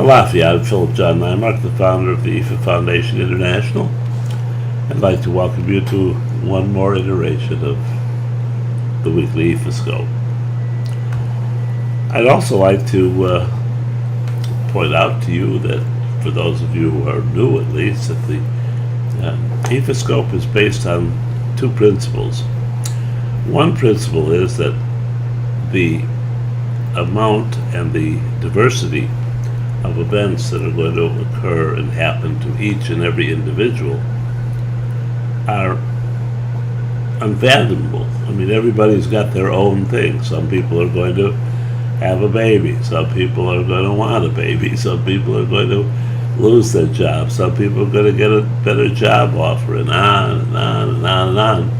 Alafi, I'm Philip John Neimark, the founder of the IFA Foundation International. I'd like to welcome you to one more iteration of the weekly ifascope. I'd also like to point out to you that for those of you who are new at least, that the ifascope is based on two principles. One principle is that the amount and the diversity of events that are going to occur and happen to each and every individual are unfathomable. I mean, everybody's got their own thing. Some people are going to have a baby. Some people are going to want a baby. Some people are going to lose their job. Some people are going to get a better job offer, and on and on and on and on.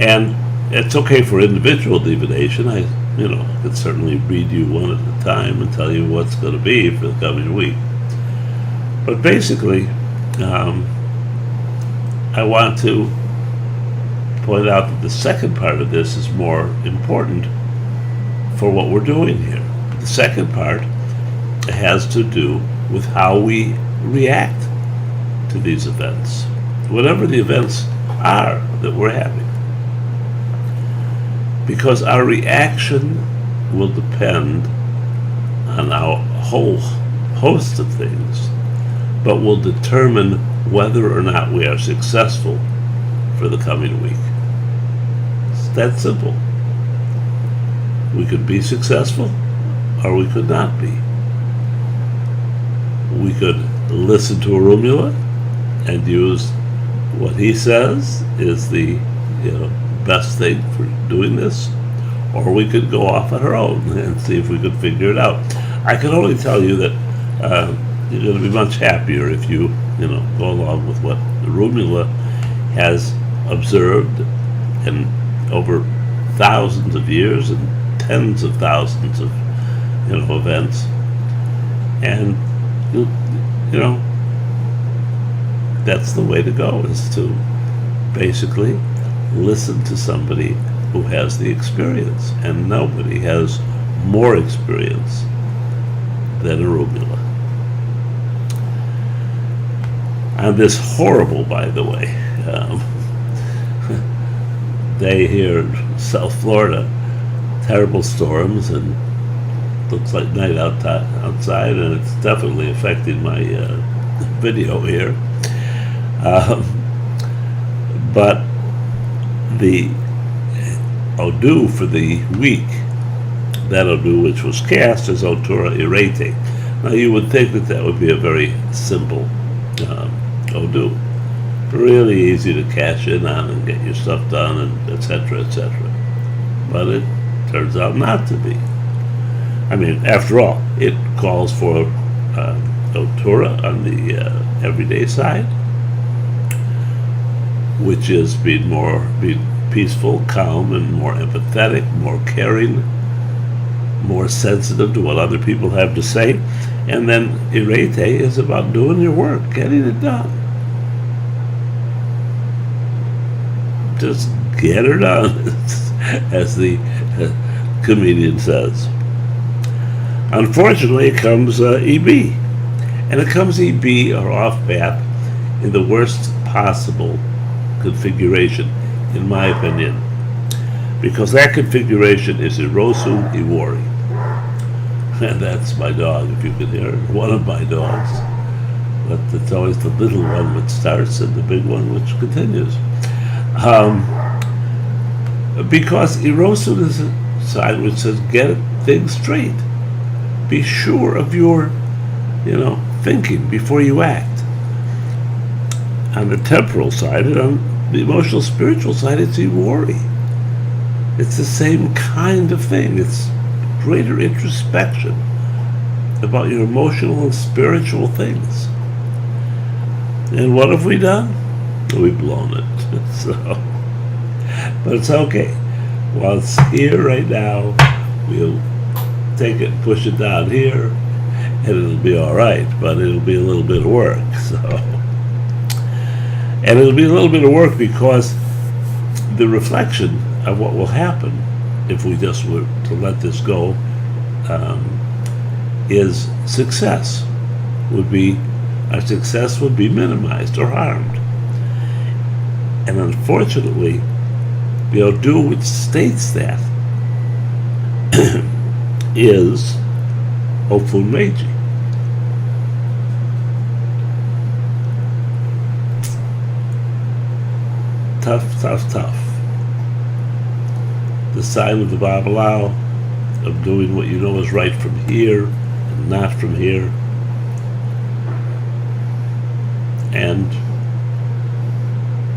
And it's okay for individual divination. I could certainly read you one at a time and tell you what's going to be for the coming week. But basically, I want to point out that the second part of this is more important for what we're doing here. The second part has to do with how we react to these events, whatever the events are that we're having. Because our reaction will depend on a whole host of things, but will determine whether or not we are successful for the coming week. It's that simple. We could be successful, or we could not be. We could listen to Orunmila and use what he says is the best thing for doing this, or we could go off on our own and see if we could figure it out. I can only tell you that you're going to be much happier if you go along with what Arula has observed and over thousands of years and tens of thousands of events, and that's the way to go, is to basically listen to somebody who has the experience, and nobody has more experience than Arula. On this horrible, by the way, day here in South Florida, terrible storms, and looks like night outside, and it's definitely affecting my video here. But the Odu for the week, that Odu which was cast, is Otura Irete. Now you would think that would be a very simple Odu, really easy to cash in on and get your stuff done, and etc., etc. But it turns out not to be. I mean, after all, it calls for Otura on the everyday side, which is being peaceful, calm, and more empathetic, more caring, more sensitive to what other people have to say. And then Irete is about doing your work, getting it done. Just get her done, as the comedian says. Unfortunately, it comes EB. And it comes EB, or off path, in the worst possible configuration, in my opinion, because that configuration is Irosu Iwari, and that's my dog, if you can hear it, one of my dogs, but it's always the little one which starts and the big one which continues, because Irosu is a side which says get things straight, be sure of your thinking before you act. On the temporal side and on the emotional spiritual side, it's Iwari. It's the same kind of thing. It's greater introspection about your emotional and spiritual things. And what have we done? We've blown it. So, but it's okay. While it's here right now, we'll take it and push it down here, and it'll be all right, but it'll be a little bit of work. And it'll be a little bit of work because the reflection of what will happen if we just were to let this go is success. Our success would be minimized or harmed. And unfortunately, do which states that is Ophumeji. Tough, tough, tough. The sign of the Babalao, of doing what you know is right from here and not from here. And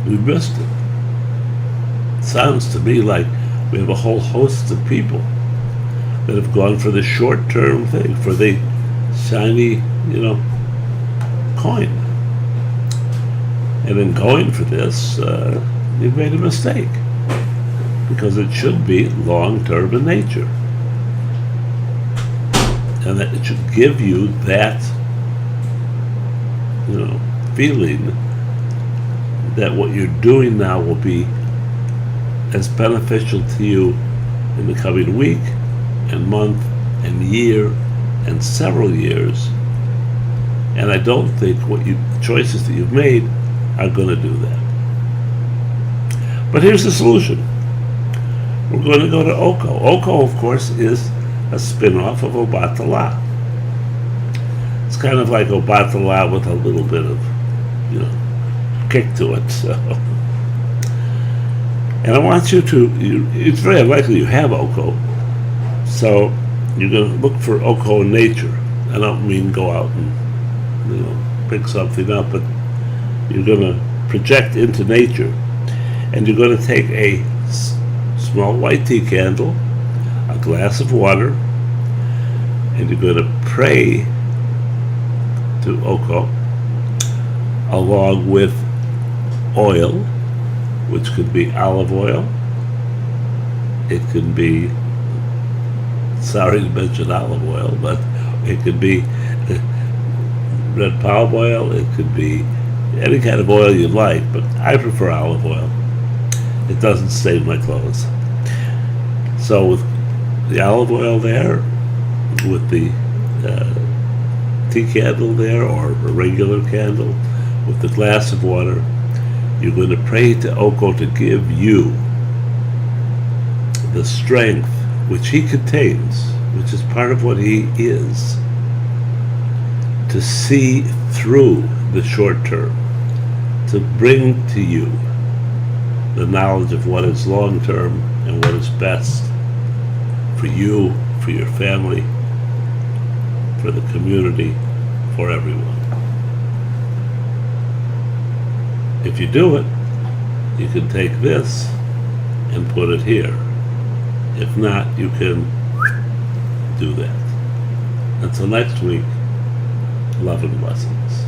we missed it. Sounds to me like we have a whole host of people that have gone for the short-term thing, for the shiny, coin. And in going for this, you've made a mistake, because it should be long-term in nature. And that it should give you that, feeling that what you're doing now will be as beneficial to you in the coming week and month and year and several years. And I don't think choices that you've made are going to do that. But here's the solution. We're going to go to Oko. Oko, of course, is a spin-off of Obatala. It's kind of like Obatala with a little bit of, kick to it. So. And I want you to, it's very unlikely you have Oko, so you're going to look for Oko in nature. I don't mean go out and, pick something up, but you're going to project into nature, and you're going to take a small white tea candle, a glass of water, and you're going to pray to Oko along with oil, which could be olive oil. It could be, sorry to mention olive oil, but it could be red palm oil. It could be any kind of oil you like, but I prefer olive oil. It doesn't stain my clothes. So with the olive oil there, with the tea candle there, or a regular candle, with the glass of water, you're going to pray to Oko to give you the strength which he contains, which is part of what he is, to see through the short term, to bring to you the knowledge of what is long term and what is best for you, for your family, for the community, for everyone. If you do it, you can take this and put it here. If not, you can do that. Until next week, love and blessings.